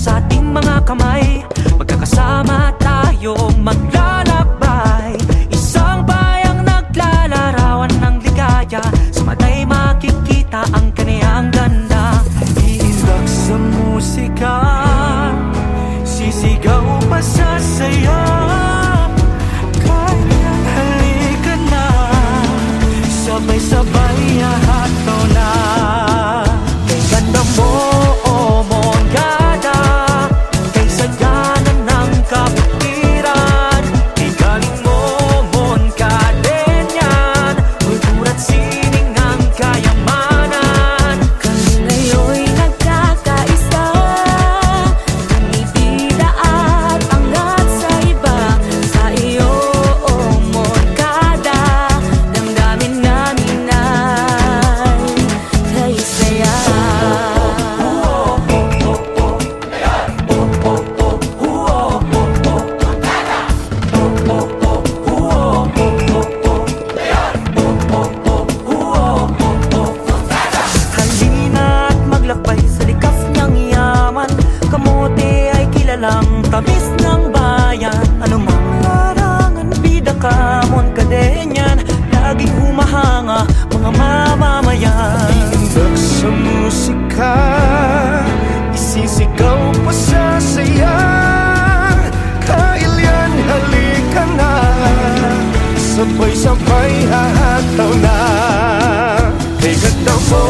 Sa ating mga kamay, magkakasama tayong maglalakbay. Isang bayang naglalarawan ng ligaya, sa mata'y makikita ang kaniyang ganda. Iindak sa musika, sisigaw pa sa saya. Kaya halika na, sabay-sabay hahataw na. Kay ganda mo, lang tamis ng bayan. Anumang larangan, bida ka mon kadenyan, laging humahanga mga mamamayan. Iindak sa musika, isisigaw pa sa saya. Kailyan, halika na, sabay-sabay hahataw na. Kay ganda mo,